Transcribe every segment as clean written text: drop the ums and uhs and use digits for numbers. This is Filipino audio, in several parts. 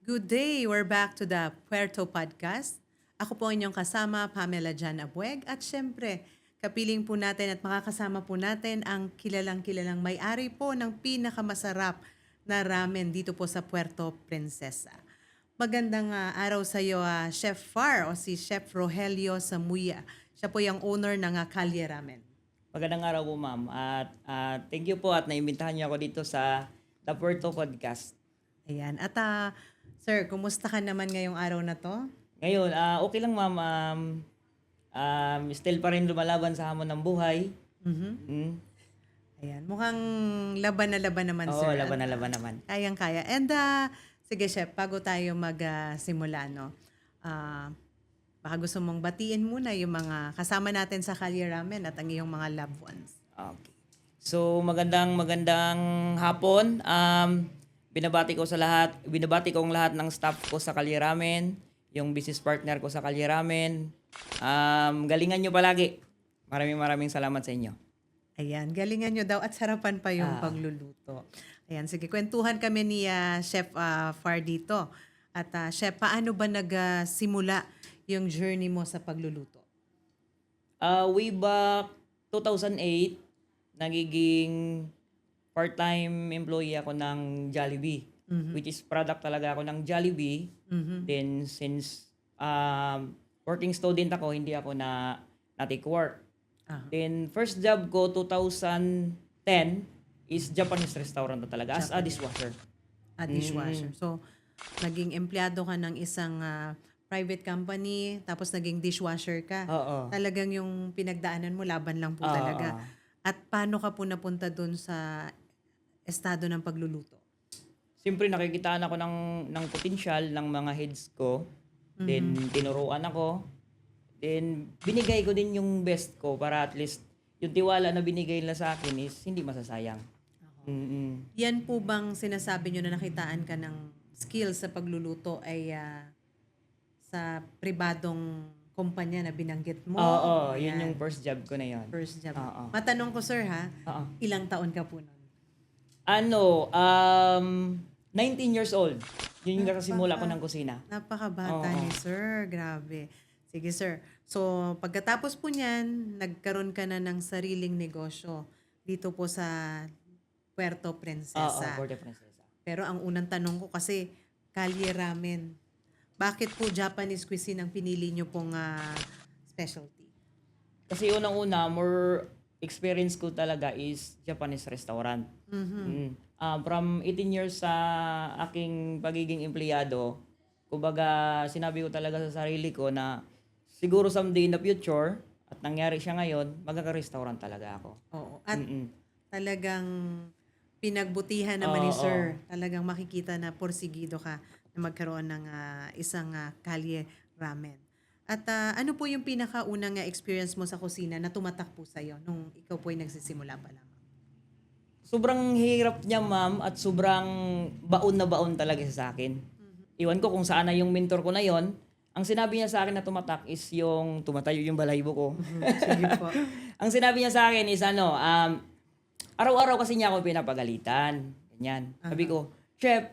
Good day! We're back to the Puerto Podcast. Ako po ang inyong kasama, Pamela Jan Abueg. At syempre, kapiling po natin at makakasama po natin ang kilalang-kilalang may-ari po ng pinakamasarap na ramen dito po sa Puerto Princesa. Magandang araw sa iyo, Chef Far o si Chef Rogelio Samuya. Siya po yung owner ng Kalye Ramen. Magandang araw po, ma'am. At thank you po at naimbitahan niyo ako dito sa The Puerto Podcast. Ayan. At sir, kumusta ka naman ngayong araw na to? Ngayon, okay lang, ma'am. Still pa rin lumalaban sa hamon ng buhay. Mm. Ayan. Mukhang laban na laban naman, Oo, sir. laban na laban naman. Kayang-kaya. And sige, Chef, bago tayo magsimula, no? Baka gusto mong batiin muna yung mga kasama natin sa Kalye Ramen at ang iyong mga loved ones. Okay. So, magandang hapon. Binabati ko ang lahat ng staff ko sa Kalye Ramen, yung business partner ko sa Kalye Ramen. Galingan nyo palagi. Maraming salamat sa inyo. Ayan, galingan nyo daw at sarapan pa yung pagluluto. Ayan, sige, kwentuhan kami ni Chef Far dito. At Chef, paano ba nagsimula yung journey mo sa pagluluto? Way back 2008, nagiging part-time employee ako ng Jollibee, which is product talaga ako ng Jollibee. Then since working student ako, hindi ako na take work. Then first job ko 2010 is Japanese restaurant na talaga as a dishwasher. Dishwasher. So, naging empleyado ka ng isang private company, tapos naging dishwasher ka. Oo. Talagang yung pinagdaanan mo, laban lang po talaga. At paano ka po napunta dun sa estado ng pagluluto? Siyempre nakikitaan ako ng potensyal ng mga heads ko. Then tinuruan ako. Then binigay ko din yung best ko para at least yung tiwala na binigay nila sa akin is hindi masasayang. Yan po bang sinasabi nyo na nakitaan ka ng skills sa pagluluto ay sa pribadong kumpanya na binanggit mo? Oo, yun Ayan. yung first job ko na yun. First job. Oo. Matanong ko, sir, ha? Oo. Ilang taon ka po nun? 19 years old. Yun yung nakasimula ko ng kusina. Napakabata ni sir. Grabe. Sige, sir. So, pagkatapos po niyan, nagkaroon ka na ng sariling negosyo dito po sa Puerto Oo, Princesa. Puerto Princesa. Pero ang unang tanong ko kasi, Kalye Ramen. Bakit po Japanese cuisine ang pinili niyo pong specialty? Kasi unang-una, more experience ko talaga is Japanese restaurant. From 18 years sa aking pagiging empleyado, kumbaga sinabi ko talaga sa sarili ko na siguro someday in the future, at nangyari siya ngayon, magkaka-restaurant talaga ako. Oo. At talagang pinagbutihan naman ni sir. Talagang makikita na porsigido ka na magkaroon ng isang Kalye Ramen. At ano po yung pinakaunang experience mo sa kusina na tumatak po sa'yo nung ikaw po ay nagsisimula pa lamang? Sobrang hirap niya, ma'am, at sobrang baon na baon talaga sa akin. Iwan ko kung saan na yung mentor ko na yon. Ang sinabi niya sa akin na tumatak is yung tumatayo yung balahibo ko. Sige po. Ang sinabi niya sa akin is araw-araw kasi niya ako pinapagalitan. Ganyan. Sabi ko, Chef,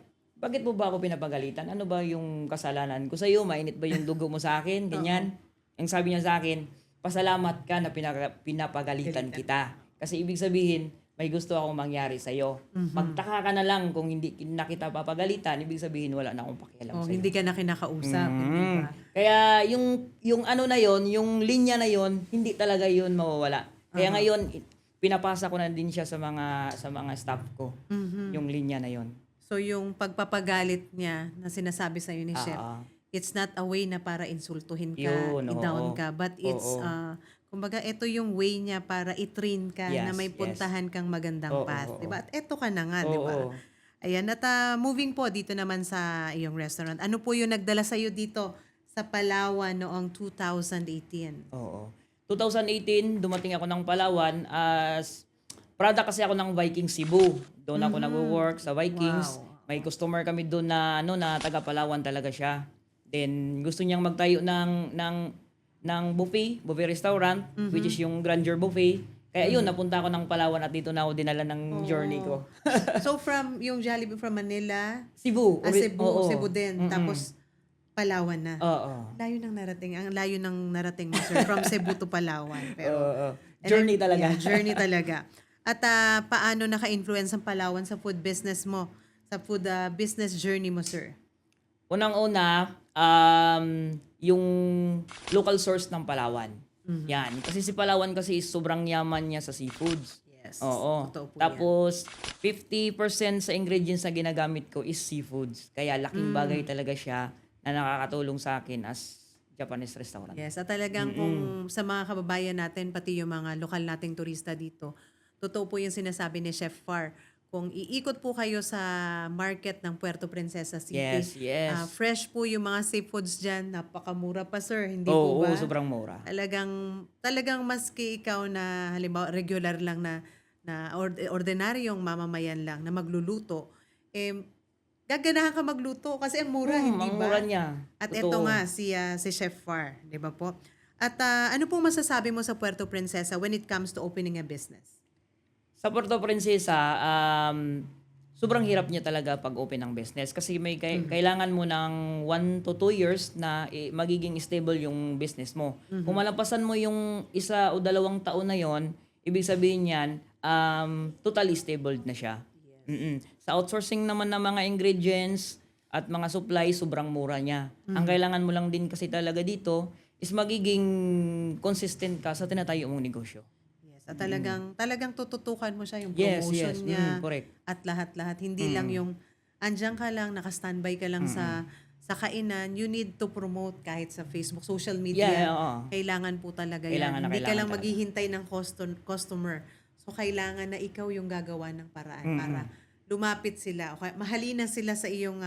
bakit mo ba ako pinapagalitan? Ano ba yung kasalanan ko sa'yo? Mainit ba yung dugo mo sa akin? Ganyan. Ang sabi niya sa akin, pasalamat ka na pinapagalitan kita. Kasi ibig sabihin, may gusto akong mangyari sa'yo. Magtaka ka na lang kung hindi na kita papagalitan, ibig sabihin wala na akong pakialam sa'yo. Hindi ka na kinakausap, hindi ba? Kaya yung ano na yon, yung linya na yon, hindi talaga yun mawawala. Kaya ngayon pinapasa ko na din siya sa mga staff ko, yung linya na yon. So yung pagpapagalit niya na sinasabi sa ni Chef, it's not a way na para insultuhin ka, Yun, i-down oo. ka, but it's kumbaga ito yung way niya para i-train ka na Yes, may puntahan kang magandang Oo, path, oo. 'di ba? At eto ka na nga, 'di ba? Oo. Ayan, at moving po dito naman sa iyong restaurant. Ano po yung nagdala sa iyo dito sa Palawan noong 2018? Oo. 2018, dumating ako ng Palawan as product kasi ako ng Viking Cebu. Doon ako nag-work sa Vikings. Wow. May customer kami doon na na taga Palawan talaga siya. Then gusto niyang magtayo ng buffet restaurant, which is yung Grandeur Buffet. Kaya yun, napunta ako ng Palawan at dito na ako dinala ng journey ko. So from yung Jollibee from Manila, Cebu. Cebu, Oo. Cebu din. Tapos Palawan na. Oo. Layo ng narating. Ang layo ng narating mo, sir. From Cebu to Palawan. Pero, Oo. Journey talaga. Yeah, journey talaga. At paano naka-influence ang Palawan sa food business mo? Sa food business journey mo, sir? Unang-una, yung local source ng Palawan. Yan. Kasi si Palawan kasi is sobrang yaman niya sa seafoods. Yes. Oo. Totoo po Tapos, 50% sa ingredients na ginagamit ko is seafoods. Kaya laking bagay talaga siya na nakakatulong sa akin as Japanese restaurant. Yes, at talagang kung sa mga kababayan natin, pati yung mga lokal nating turista dito, totoo po yung sinasabi ni Chef Far. Kung iikot po kayo sa market ng Puerto Princesa City, Yes. fresh po yung mga seafoods dyan, napakamura pa sir, hindi Oo, po ba? sobrang mura. Talagang maski ikaw na halimbawa regular lang na ordinaryong mamamayan lang na magluluto, gaganahan ka magluto kasi ang mura, hindi Ang ba? mura niya. At Totoo. ito nga, si Chef Far, di ba po? At ano pong masasabi mo sa Puerto Princesa when it comes to opening a business? Sa Puerto Princesa, sobrang hirap niya talaga pag-open ng business kasi may kailangan mo ng 1 to 2 years na magiging stable yung business mo. Kung malampasan mo yung 1 o 2 taon na yon, ibig sabihin niyan, totally stable na siya. Sa outsourcing naman ng mga ingredients at mga supplies, sobrang mura niya. Ang kailangan mo lang din kasi talaga dito is magiging consistent ka sa tinatayo mong negosyo. At talagang tututukan mo siya yung Yes, promotion yes. niya Correct. at lahat-lahat. Hindi lang yung andyan ka lang, naka-standby ka lang sa kainan. You need to promote kahit sa Facebook, social media. Yeah, oo. Kailangan po talaga Kailangan yan. na Hindi ka kailangan lang talaga. maghihintay ng customer. So, kailangan na ikaw yung gagawa ng paraan para lumapit sila. O mahalina sila sa iyong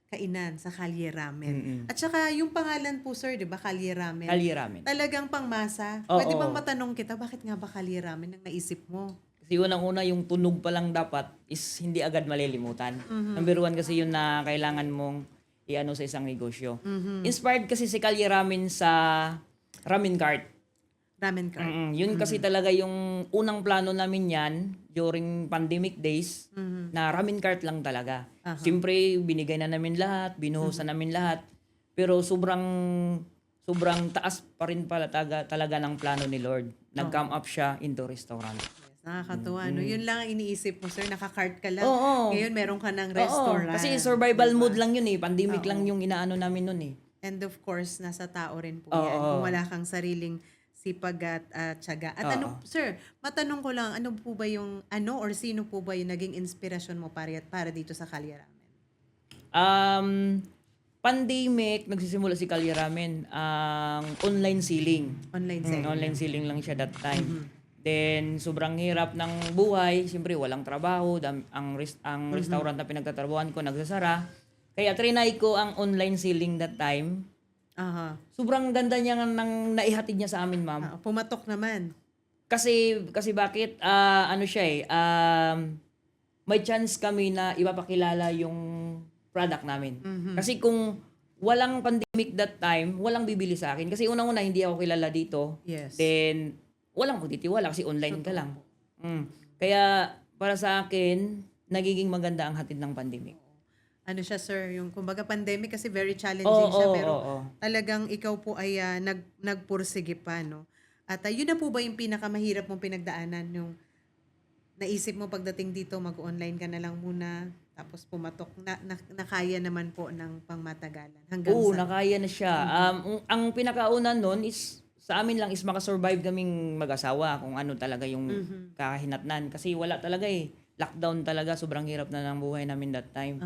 kainan sa Kalye Ramen. At saka yung pangalan po sir, 'di ba, Kalye Ramen? Kalye Ramen. Talagang pangmasa. Oo. Pwede bang matanong kita, bakit nga ba Kalye Ramen ang naisip mo? Kasi unang-una yung tunog pa lang dapat is hindi agad malilimutan. Number 1 kasi yun na kailangan mong iano sa isang negosyo. Inspired kasi si Kalye Ramen sa Ramen Cart. Ramen cart. Yun kasi talaga yung unang plano namin yan during pandemic days na Ramen Cart lang talaga. Siyempre, binigay na namin lahat, binuhusan namin lahat. Pero sobrang taas pa rin pala talaga ng plano ni Lord. Nag-come up siya into restaurant. Yes, nakakatuwa. No? Yun lang ang iniisip mo, sir. Naka-cart ka lang. Oo. Ngayon, meron ka ng Oo, restaurant. kasi survival mode lang yun eh. Pandemic lang yung inaano namin nun eh. And of course, nasa tao rin po Oo. yan. Kung wala kang sariling sipag at tiyaga. At ano, sir, matanong ko lang, ano po ba yung, or sino po ba yung naging inspirasyon mo para dito sa Kalye Ramen? Pandemic, nagsisimula si Kalye Ramen ang online selling. Online selling. Online selling lang siya that time. Then, sobrang hirap ng buhay. Siyempre, walang trabaho. Ang restaurant na pinagtatrabahuan ko, nagsasara. Kaya trinay ko ang online selling that time. Aha. Sobrang ganda niya nang naihatid niya sa amin, ma'am. Pumatok naman. Kasi bakit, ano siya eh, may chance kami na ipapakilala yung product namin. Kasi kung walang pandemic that time, walang bibili sa akin. Kasi unang-una, hindi ako kilala dito. Yes. Then, walang magtitiwala kasi online ka lang. Kaya, para sa akin, nagiging maganda ang hatid ng pandemic. Ano siya, sir, yung kumbaga pandemic kasi very challenging siya, pero talagang ikaw po ay nagpursige pa, no? At yun na po ba yung pinakamahirap mong pinagdaanan, yung naisip mo pagdating dito, mag-online ka na lang muna, tapos pumatok, nakaya naman po ng pangmatagalan hanggang Oo, sa... nakaya na siya. Ang pinakauna nun is, sa amin lang is makasurvive kaming mag-asawa kung ano talaga yung kakahinatnan. Kasi wala talaga eh. Lockdown talaga, sobrang hirap na ng buhay namin that time.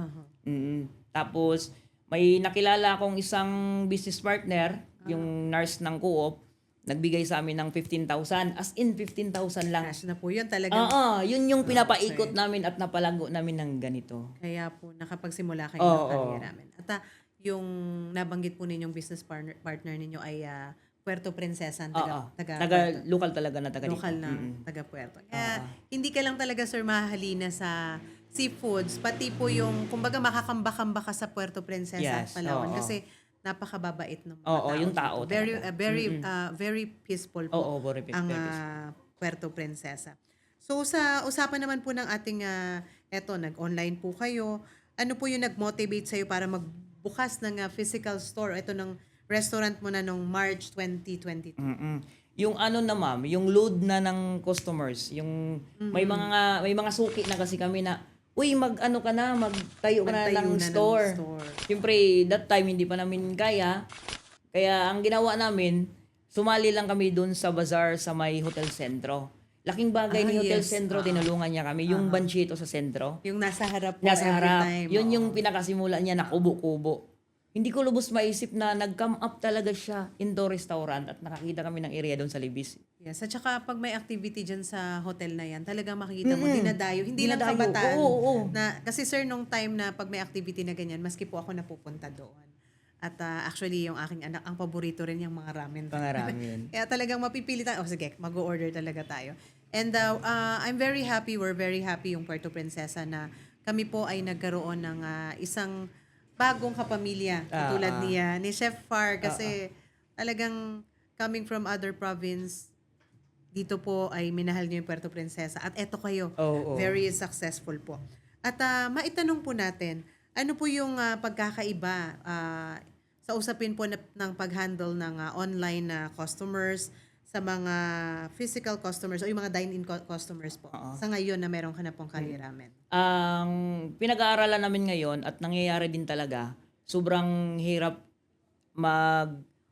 Tapos, may nakilala akong isang business partner, yung nurse ng co-op, nagbigay sa amin ng 15,000. As in, 15,000 lang. Cash na po yun talagang. Yun yung pinapaikot namin at napalago namin ng ganito. Kaya po, nakapagsimula kayo ng career namin. At yung nabanggit po ninyong business partner ninyo ay Puerto Princesa, Local talaga na taga dito. local na taga Puerto. Kaya hindi ka lang talaga, sir, mahalina sa seafoods, pati po yung, kumbaga makakamba-kamba ka sa Puerto Princesa, Yes, Palawan. oo. Kasi napakababait ng mga Oo, tao. yung tao Very, talaga. very peaceful po Oo, very ang peaceful. Puerto Princesa. So sa usapan naman po ng ating eto nag-online po kayo. Ano po yung nag-motivate sa para magbukas ng physical store ito ng restaurant mo na nung March 2022? Yung ano na ma'am, yung load na ng customers, yung may mga suki na kasi kami na, uy, mag-ano ka na, magtayo ka na Magtayo ng na ng store. store. Siyempre, that time hindi pa namin kaya. Kaya ang ginawa namin, sumali lang kami dun sa bazaar sa may Hotel Sentro. Laking bagay ni Hotel Yes. Sentro, tinulungan niya kami. Yung banchito sa sentro. Yung nasa harap po Nasa every harap. time. Yun oo. yung pinakasimula niya na kubo-kubo. Hindi ko lubos maisip na nag-come up talaga siya indoor restaurant at nakakita kami ng area doon sa Libis. Yes, at saka pag may activity dyan sa hotel na yan, talagang makikita mo, dinadayo. Hindi lang Dinadayo. kabataan. Oo. Na, kasi sir, nung time na pag may activity na ganyan, maski po ako napupunta doon. At actually, yung aking anak, ang paborito rin yung mga ramen. Pangaramin. Kaya talagang mapipili tayo. Sige, mag-order talaga tayo. And I'm very happy, we're very happy yung Puerto Princesa na kami po ay nagkaroon ng isang bagong kapamilya. Tulad ni Chef Far kasi talagang coming from other province, dito po ay minahal niyo yung Puerto Princesa. At eto kayo, Oo. very successful po. At maitanong po natin, ano po yung pagkakaiba sa usapin po ng pag-handle ng online na customers sa mga physical customers o yung mga dine-in customers po sa ngayon na meron ka na pong Kali Ramen? Ang pinag-aaralan namin ngayon at nangyayari din talaga, sobrang hirap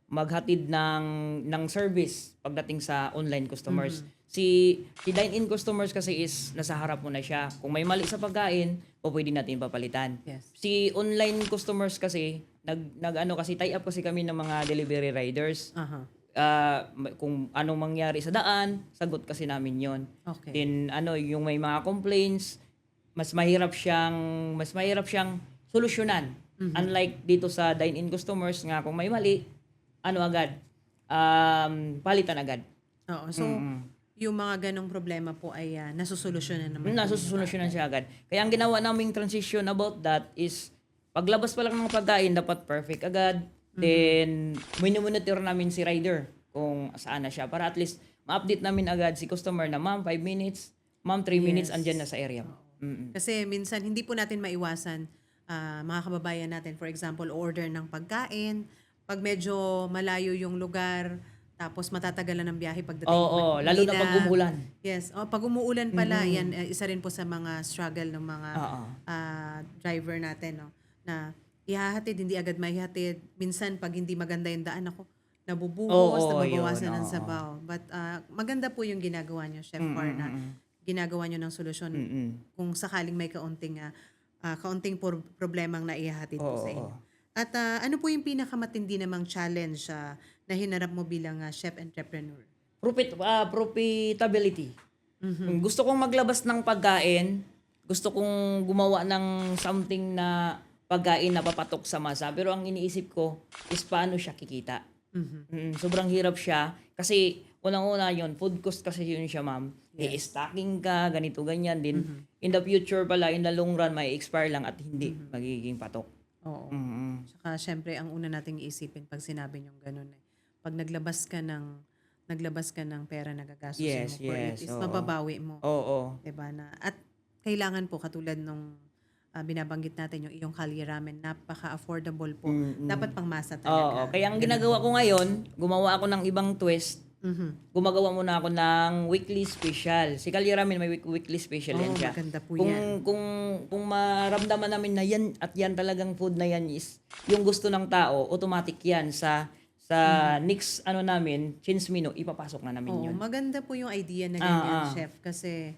maghatid ng service pagdating sa online customers. Si dine-in customers kasi is nasa harap mo na siya. Kung may mali sa pagkain, o pwede natin papalitan. Yes. Si online customers kasi kasi tie up kasi kami ng mga delivery riders. Aha. Kung anong mangyari sa daan, sagot kasi namin 'yon. Okay. Then yung may mga complaints, mas mahirap siyang solusyonan. Unlike dito sa dine-in customers nga kung may mali, agad palitan agad. Oo. So, yung mga ganong problema po ay nasusolusyonan naman. Nasusolusyonan siya agad. Kaya ang ginawa naming transition about that is paglabas pa lang ng pagkain dapat perfect agad. Then monitor namin si rider kung saan na siya para at least ma-update namin agad si customer na ma'am 5 minutes, ma'am 3 minutes andyan na sa area. Kasi minsan hindi po natin maiwasan mga kababayan natin, for example, order ng pagkain, pag medyo malayo yung lugar, tapos matatagalan ng biyahe pagdating. Oo, lalo na pag umuulan. Yes, pag umuulan pala, yan isa rin po sa mga struggle ng mga driver natin, no, na ihahatid, hindi agad maihatid. Minsan, pag hindi maganda yung daan, ako, nabubuhos, nababawasan ng sabaw. But maganda po yung ginagawa nyo, Chef Far, na ginagawa nyo ng solusyon kung sakaling may kaunting problemang naihahatid po sa inyo. At ano po yung pinakamatindi namang challenge na hinarap mo bilang chef entrepreneur? Profitability. Gusto kong maglabas ng pagkain, gusto kong gumawa ng something na pagkain na papatok sa masa, pero ang iniisip ko is paano siya kikita. Sobrang hirap siya kasi unang-una yun, food cost kasi yun siya ma'am. I-stocking ka, ganito, ganyan din. In the future pala, in the long run, may expire lang at hindi magiging patok. Oo. Saka syempre, ang una nating iisipin pag sinabi niyong ganun pag naglabas ka ng pera na gagastusin mo for it, is mababawi mo. Oo. Diba na? At kailangan po, katulad nung binabanggit natin, yung iyong Kali Ramen, napaka-affordable po. Dapat pang masa talaga. Oo. Kaya ang ginagawa ko ngayon, gumawa ako ng ibang twist. Gumagawa muna ako ng weekly special. Si Kali Ramen may weekly special yan siya. Maganda po Kung yan. kung maramdaman namin na yan at yan talagang food na yan is yung gusto ng tao, automatic yan sa next namin, Chins Mino, ipapasok na namin yun. Maganda po yung idea na ganyan, chef. Kasi,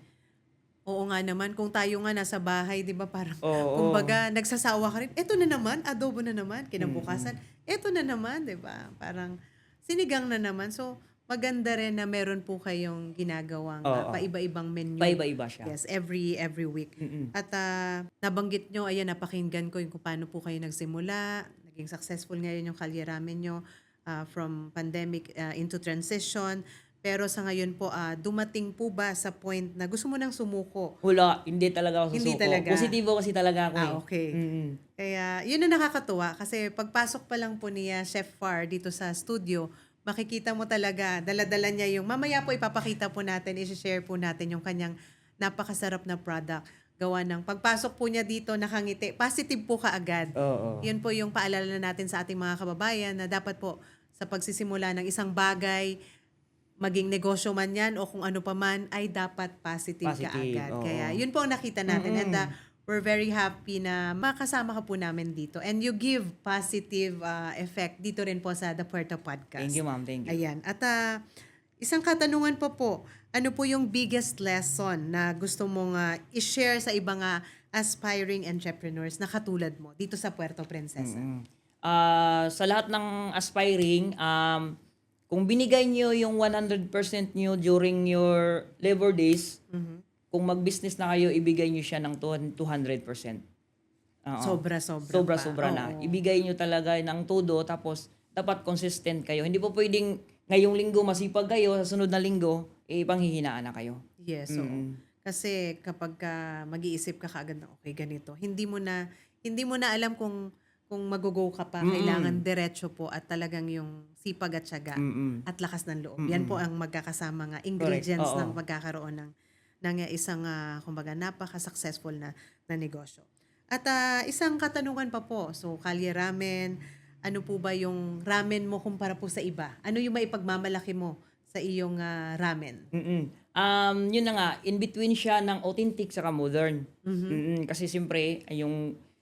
oo nga naman, kung tayo nga nasa bahay, di ba, parang, kumbaga, nagsasawa ka rin, eto na naman, adobo na naman, kinabukasan, eto na naman, di ba? Parang, sinigang na naman. So, maganda rin na meron po kayong ginagawang paiba-ibang menu. Paiba-iba siya. Yes, every week. At nabanggit nyo, ayan, napakinggan ko yung kung paano po kayo nagsimula, naging successful ngayon yung Kali Ramen nyo, from pandemic into transition. Pero sa ngayon po, dumating po ba sa point na gusto mo nang sumuko? Wala, hindi talaga ako susuko. Hindi talaga. Positibo kasi talaga ako Okay. Kaya yun ang nakakatuwa kasi pagpasok pa lang po niya Chef Far dito sa studio, makikita mo talaga, dala-dala niya yung, mamaya po ipapakita po natin, i-share po natin yung kanyang napakasarap na product. Gawa ng pagpasok po niya dito, nakangiti. Positive po kaagad. Oo. Yun po yung paalala natin sa ating mga kababayan na dapat po sa pagsisimula ng isang bagay, maging negosyo man yan o kung ano pa man, ay dapat positive ka Positive, agad. oo. Kaya yun po ang nakita natin. And we're very happy na makasama ka po namin dito. And you give positive effect dito rin po sa The Puerto Podcast. Thank you, ma'am. Thank you. Ayan. At isang katanungan pa po, ano po yung biggest lesson na gusto mong i-share sa ibang aspiring entrepreneurs na katulad mo dito sa Puerto Princesa? Sa lahat ng aspiring, kung binigay niyo yung 100% niyo during your labor days, kung mag-business na kayo, ibigay niyo siya ng 200%. Oo. Sobra-sobra na. Oo. Ibigay niyo talaga ng todo, tapos dapat consistent kayo. Hindi po pwedeng ngayong linggo masipag kayo, sa sunod na linggo, panghihinaan na kayo. Yes, oo. Kasi kapag mag-iisip ka kaagad na okay ganito, hindi mo na alam kung mag-go ka pa, kailangan diretso po at talagang yung sipag at tiyaga at lakas ng loob. Yan po ang magkakasama nga ingredients Correct, oo. ng pagkakaroon ng isang kumbaga napaka-successful na negosyo. At isang katanungan pa po. So, Kalye Ramen, ano po ba yung ramen mo kumpara po sa iba? Ano yung maipagmamalaki mo sa iyong ramen? Yun na nga, in between siya ng authentic saka modern. Kasi siyempre,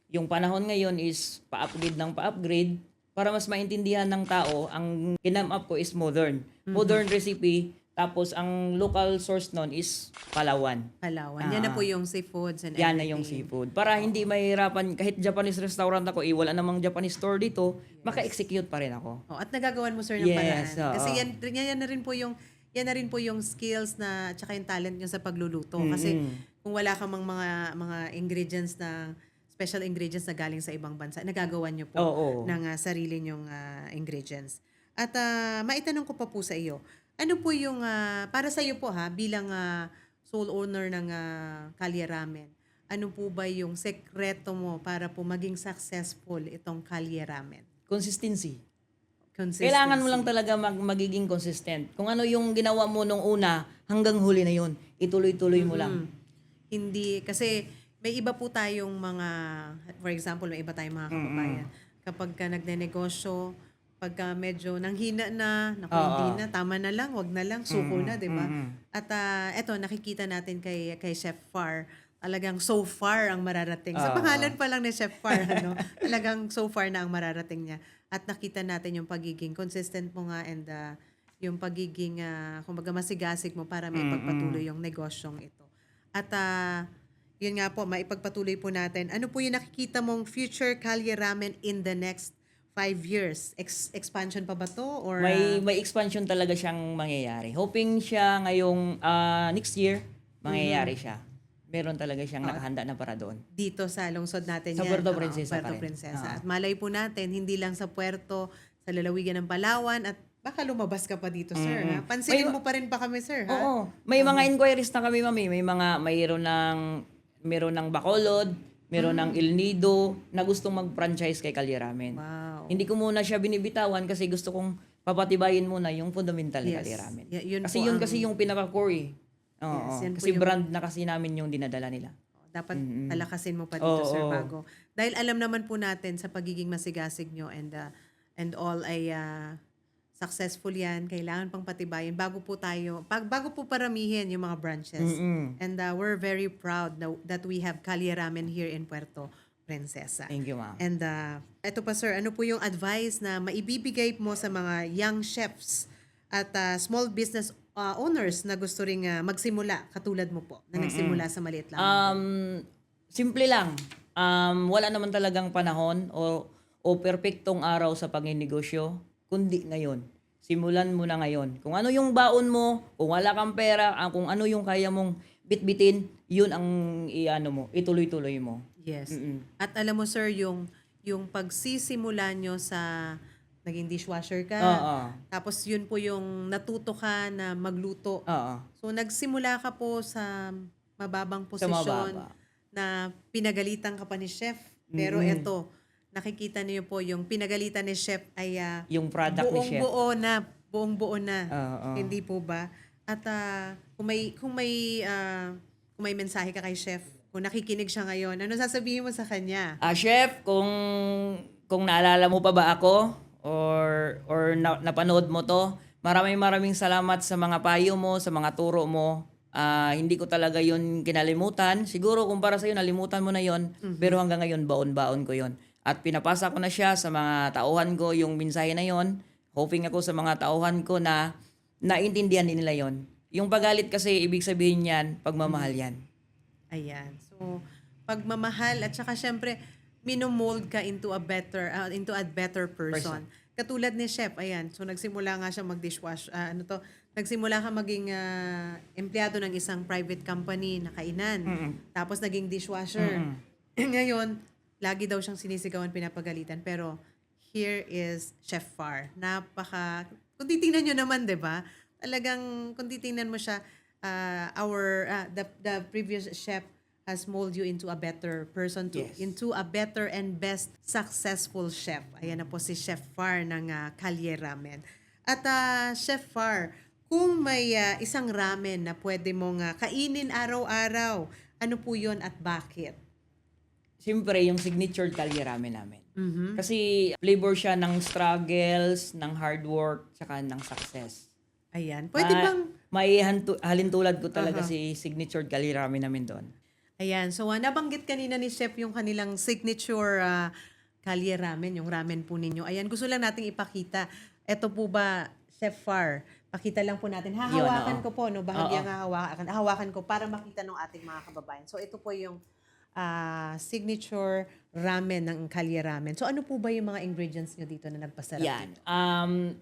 yung panahon ngayon is pa-upgrade ng pa-upgrade para mas maintindihan ng tao, ang kinam-up ko is modern. Modern recipe, tapos ang local source nun is Palawan. Palawan. Yan na po yung seafoods and Yan na everything. yung seafood. Para hindi mahirapan, kahit Japanese restaurant ako, wala namang Japanese store dito, maka-execute pa rin ako. Oh, at nagagawan mo sir ng paraan. Yes, oo. Kasi yan na rin po yung skills na tsaka yung talent niyo sa pagluluto. Kasi kung wala kang mga ingredients na special ingredients na galing sa ibang bansa, nagagawan niyo po Oo. ng sarili niyong ingredients. At maitanong ko pa po sa iyo, ano po yung para sa iyo po bilang sole owner ng Kalye Ramen, ano po ba yung sekreto mo para po maging successful itong Kalye Ramen? Consistency. Consistency. Kailangan mo lang talaga magiging consistent. Kung ano yung ginawa mo nung una, hanggang huli na yun. Ituloy-tuloy mo lang. Hindi, kasi may iba po tayong mga, for example, may iba tayong mga kababayan. Kapag ka nagnenegosyo, pagka medyo nanghina na, hindi na, tama na lang, wag na lang, suko na, di ba? At eto, nakikita natin kay Chef Far, talagang so far ang mararating. Sa pangalan pa lang ni Chef Far, talagang so far na ang mararating niya. At nakita natin yung pagiging consistent mo nga and yung pagiging, kumbaga masigasig mo para may pagpatuloy yung negosyong ito. At yun nga po, maipagpatuloy po natin. Ano po yung nakikita mong future Kalye Ramen in the next 5 years? Expansion pa ba to? Or, May expansion talaga siyang mangyayari. Hoping siya ngayong next year, mangyayari siya. Meron talaga siyang nakahanda na para doon. dito sa lungsod natin Sa yan. Puerto Oo, Princesa Puerto pa rin. Princesa. Oo. At malay po natin, hindi lang sa Puerto, sa lalawigan ng Palawan, at baka lumabas ka pa dito, sir. Ha? Pansinin mo pa rin pa kami, sir. Ha? Oo. May mga inquiries na kami, mami. Meron ng Bacolod, meron ng El Nido na gustong mag-franchise kay Kalye Ramen. Wow. Hindi ko muna siya binibitawan kasi gusto kong papatibayin muna yung fundamental ni Yes. Kalye Ramen. Yun Kasi po yun ang- kasi yung pinaka-core eh. Oo. Yes, yan po Kasi yung- brand na kasi namin yung dinadala nila. Dapat palakasin mo pa dito, Oo, Sir oo. Bago. Dahil alam naman po natin sa pagiging masigasig nyo and all ay successful yan. Kailangan pang patibayin bago po paramihin yung mga branches. And we're very proud that we have Kalye Ramen here in Puerto Princesa. Thank you, ma'am. And eto pa sir, ano po yung advice na maibibigay mo sa mga young chefs at small business owners na gusto ring magsimula katulad mo po na nagsimula sa maliit lang? Simple lang. Wala naman talagang panahon o perpektong araw sa pagninegosyo, kundi ngayon. Simulan mo na ngayon. Kung ano yung baon mo, kung wala kang pera, kung ano yung kaya mong bitbitin, yun ang ituloy-tuloy mo. Yes. At alam mo sir, yung pagsisimula nyo sa naging dishwasher ka, Oo. tapos yun po yung natuto ka na magluto. Oo. So nagsimula ka po sa mababang Sa posisyon mababa. na pinagalitan ka pa ni chef. Pero eto, nakikita niyo po yung pinagalitan ni chef ay Yung product ni chef. buong-buo na buong-buo na. Oo. Hindi po ba? At kung may mensahe ka kay chef, kung nakikinig siya ngayon, ano sasabihin mo sa kanya? Chef, kung naalala mo pa ba ako or napanood mo to, maraming salamat sa mga payo mo, sa mga turo mo. Hindi ko talaga yun kinalimutan. Siguro kung para sa'yo, nalimutan mo na yun. Pero hanggang ngayon, baon-baon ko yun. At pinapasa ko na siya sa mga tauhan ko yung mensahe na yon. Hoping ako sa mga tauhan ko na naintindihan din nila yon. Yung pagalit kasi, ibig sabihin yan, pagmamahal yan. Ayan. So, pagmamahal at saka syempre minomold ka into a better person. Katulad ni Chef, ayan. So nagsimula nga siya mag-dishwash nagsimula ka maging empleyado ng isang private company na kainan. Tapos naging dishwasher. Ngayon, lagi daw siyang sinisigawan, pinapagalitan, pero here is Chef Far. Kung titingnan nyo naman, 'di ba? Talagang kung titingnan mo siya, the previous chef has molded you into a better person, Yes. into a better and best successful chef. Ayan na po si Chef Far ng Kalye Ramen. At Chef Far, kung may isang ramen na pwede mong kainin araw-araw, ano po yun at bakit? Siyempre, yung signature Kalye Ramen namin. Kasi flavor siya ng struggles, ng hard work, tsaka ng success. Ayan. Pwede bang... May halintulad ko talaga si signature Kalye Ramen namin doon. Ayan. So, nabanggit kanina ni Chef yung kanilang signature Kalye Ramen, yung ramen po ninyo. Ayan, gusto lang nating ipakita. Ito po ba, Chef Far? Pakita lang po natin. Hahawakan ko po, no? Bahagyang hahawakan ko para makita ng ating mga kababayan. So, ito po yung signature ramen ng Kalye Ramen. So, ano po ba yung mga ingredients nyo dito na nagpasarap Yan. dito?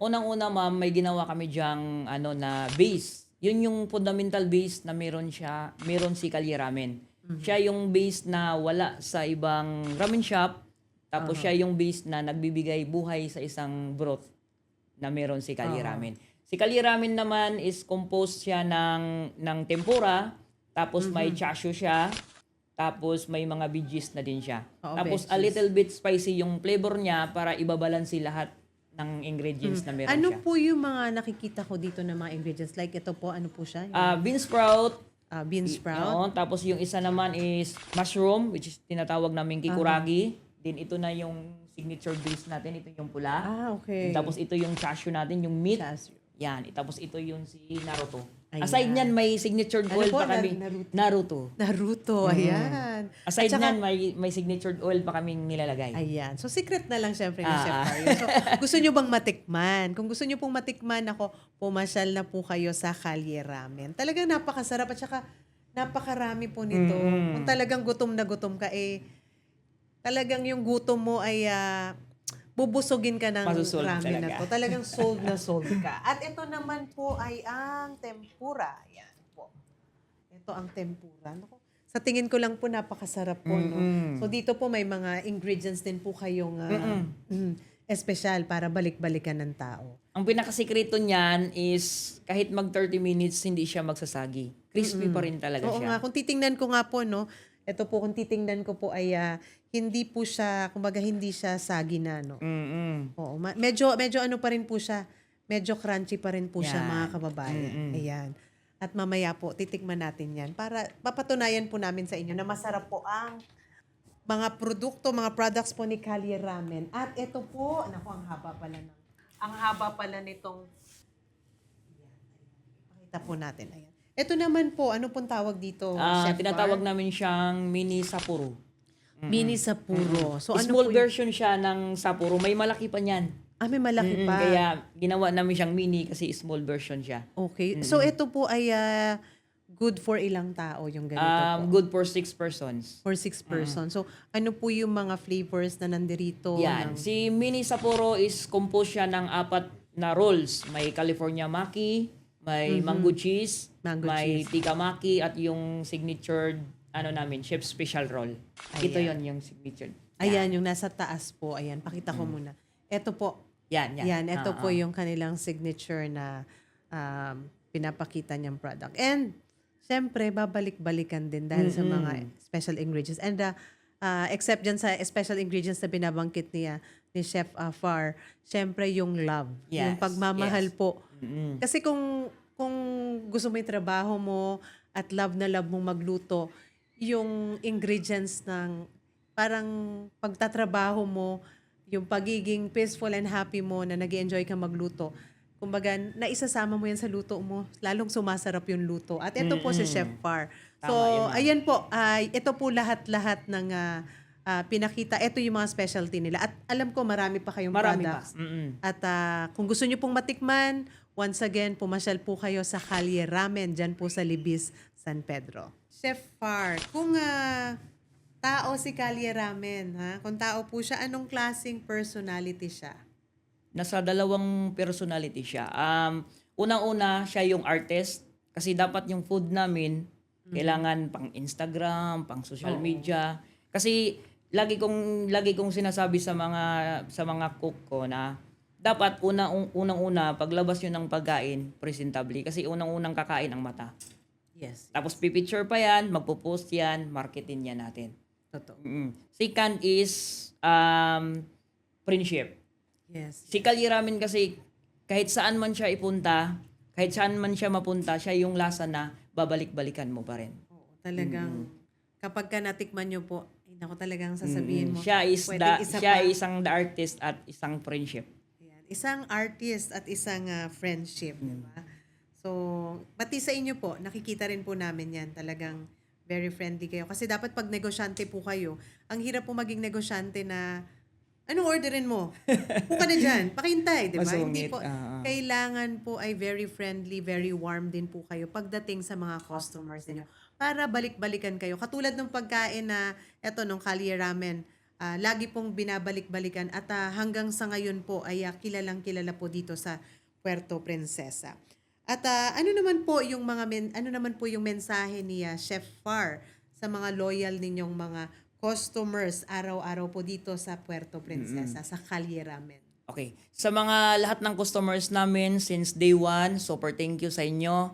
Unang-una, ma'am, may ginawa kami diyang na base. Yun yung fundamental base na meron si Kalye Ramen. Siya yung base na wala sa ibang ramen shop. Tapos siya yung base na nagbibigay buhay sa isang broth na meron si Kalye Ramen. Si Kalye Ramen naman is composed siya ng tempura, tapos may chashu siya, tapos may mga veggies na din siya. Tapos a little bit spicy yung flavor niya para ibabalansi lahat ng ingredients na meron Ano siya. po yung mga nakikita ko dito na mga ingredients? Like ito po, ano po siya? Bean sprout. Bean sprout? Oo, tapos yung isa naman is mushroom, which is tinatawag namin kikuragi. Then ito na yung signature base natin, ito yung pula. Okay. Tapos ito yung chashu natin, yung meat. Chashu. Yan, tapos ito yung si Naruto. Ayan. Aside niyan, may signature oil po? pa kami. Naruto. Naruto. Ayan. Aside At saka- niyan, may signature oil pa kaming nilalagay. Ayan. So, secret na lang syempre ni Chef Mario. So, gusto nyo bang matikman? Kung gusto nyo pong matikman, pumasyal na po kayo sa Kalye Ramen. Talagang napakasarap at saka napakarami po nito. Kung talagang gutom na gutom ka, talagang yung gutom mo ay bubusogin ka ng Masusold ramen talaga. na to. Talagang sold na sold ka. At ito naman po ay ang tempura. Ayan po. Ito ang tempura. Naku, sa tingin ko lang po napakasarap po. No? So dito po may mga ingredients din po kayong espesyal para balik-balikan ng tao. Ang pinakasikreto niyan is kahit mag 30 minutes, hindi siya magsasagi. Crispy pa rin talaga Oo siya. nga, kung titingnan ko nga po, no, ito po, kung titingnan ko po ay hindi po siya, kumbaga hindi siya sagi na, no. Oo, medyo ano pa rin po siya, medyo crunchy pa rin po siya, Yan. mga kababayan. Ayan. At mamaya po, titikman natin yan para papatunayan po namin sa inyo na masarap po ang mga mga products po ni Kalye Ramen. At ito po, naku, ang haba pala nitong, pakita po natin, ayan. Ito naman po, ano pong tawag dito, Chef Tinatawag Bar? namin siyang mini sapuro. Mini Sapuro. So, ano Small po yung- version siya ng sapuro. May malaki pa niyan. may malaki pa. Kaya ginawa namin siyang mini kasi small version siya. Okay. So, ito po ay good for ilang tao yung ganito po? Good for 6 persons. For 6 persons. So, ano po yung mga flavors na nandirito? Yan. Si mini sapuro is composed siya ng 4 na rolls. May California maki, may mango cheese, Mango may cheese. tikka maki, at yung signature namin, chef special roll. Ito yon yung signature. Ayan, yung nasa taas po. Ayan, pakita ko muna. Ito po. Yan. Yan, ito po yung kanilang signature na pinapakita niyang product. And, syempre, babalik-balikan din dahil sa mga special ingredients. And, except dyan sa special ingredients na binabangkit ni ni Chef Far, syempre yung love, yung Yes, pagmamahal yes. po. Kasi kung gusto mo yung trabaho mo at love na love mong magluto, yung ingredients ng parang pagtatrabaho mo, yung pagiging peaceful and happy mo na nag-enjoy ka magluto, kumbaga, naisasama mo yan sa luto mo, lalong sumasarap yung luto. At ito po si Chef Far. So, Tama, yun, ma'am. ayan po, ito po lahat-lahat ng pinakita. Ito yung mga specialty nila. At alam ko, marami pa kayong Marami pa. products. At kung gusto nyo pong matikman, once again, pumasyal po kayo sa Kalye Ramen, dyan po sa Libis, San Pedro. Chef Far, kung tao si Kalye Ramen, ha? Kung tao po siya, anong klaseng personality siya? Nasa dalawang personality siya. Unang-una, siya yung artist. Kasi dapat yung food namin, kailangan pang Instagram, pang social media. Kasi lagi kong sinasabi sa mga cook ko na dapat unang-una paglabas yun ng pagkain, presentably. Kasi unang-unang kakain ang mata. Yes. Tapos pipicture pa yan, magpo-post yan, marketin yan natin. Totoo. Second is friendship. Yes. Si Kalye Ramen kasi kahit saan man siya ipunta, kahit saan man siya mapunta, siya yung lasa na babalik-balikan mo pa rin. Oo, talagang kapag ka natikman nyo po, ay naku, talagang sasabihin mo. Siya is pwedeng isa siya pa. isang the artist at isang friendship. Ayan. Isang artist at isang friendship. Diba? So, pati sa inyo po, nakikita rin po namin yan. Talagang very friendly kayo. Kasi dapat pag negosyante po kayo, ang hirap po maging negosyante na anong orderin mo? Puka na dyan. Pakintay, di ba? Hindi Masungit, po. Kailangan po ay very friendly, very warm din po kayo pagdating sa mga customers niyo para balik-balikan kayo. Katulad ng pagkain na eto nung Kalye Ramen, lagi pong binabalik-balikan at hanggang sa ngayon po ay kilalang-kilala po dito sa Puerto Princesa. At ano naman po yung mensahe ni Chef Far sa mga loyal ninyong mga customers araw-araw po dito sa Puerto Princesa, sa Kalye Ramen? Okay. Sa mga lahat ng customers namin since day one, super thank you sa inyo.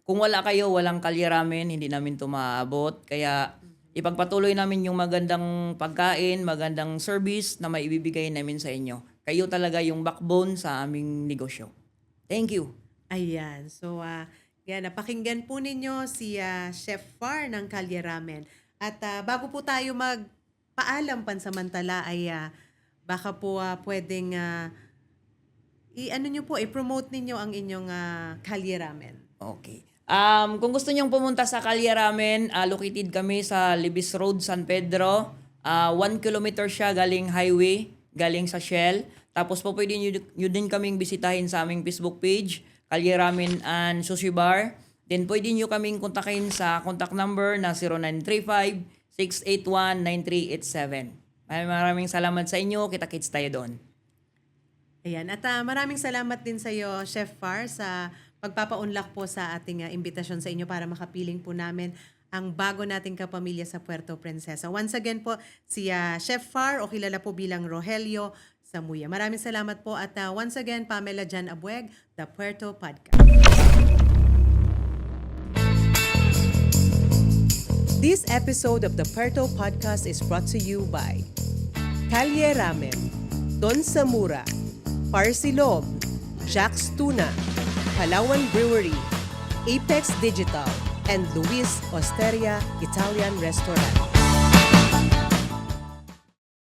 Kung wala kayo, walang Kalye Ramen, hindi namin ito maaabot. Kaya ipagpatuloy namin yung magandang pagkain, magandang service na maibibigay namin sa inyo. Kayo talaga yung backbone sa aming negosyo. Thank you. Ayan. So, yan, napakinggan po ninyo si Chef Far ng Kalye Ramen. At bago po tayo magpaalam pansamantala ay baka po pwedeng i-promote ninyo ang inyong Kalye Ramen. Okay. Kung gusto nyong pumunta sa Kalye Ramen, located kami sa Libis Road, San Pedro. 1 kilometer siya galing highway, galing sa Shell. Tapos po pwede nyo din kaming bisitahin sa aming Facebook page, Kalye Ramen and Sushi Bar. Then pwede nyo kaming kontakin sa contact number na 0935-681-9387. Maraming salamat sa inyo. Kita-kits tayo doon. Ayan. At maraming salamat din sa iyo, Chef Far, sa pagpapaunlak po sa ating imbitasyon sa inyo para makapiling po namin ang bago nating kapamilya sa Puerto Princesa. Once again po, si Chef Far o kilala po bilang Rogelio Samuya. Maraming salamat po at once again, Pamela Jan Abueg, The Puerto Podcast. This episode of the Puerto Podcast is brought to you by Kalye Ramen, Don Samura, Parsilog, Jack's Tuna, Palawan Brewery, Apex Digital, and Luis Osteria Italian Restaurant.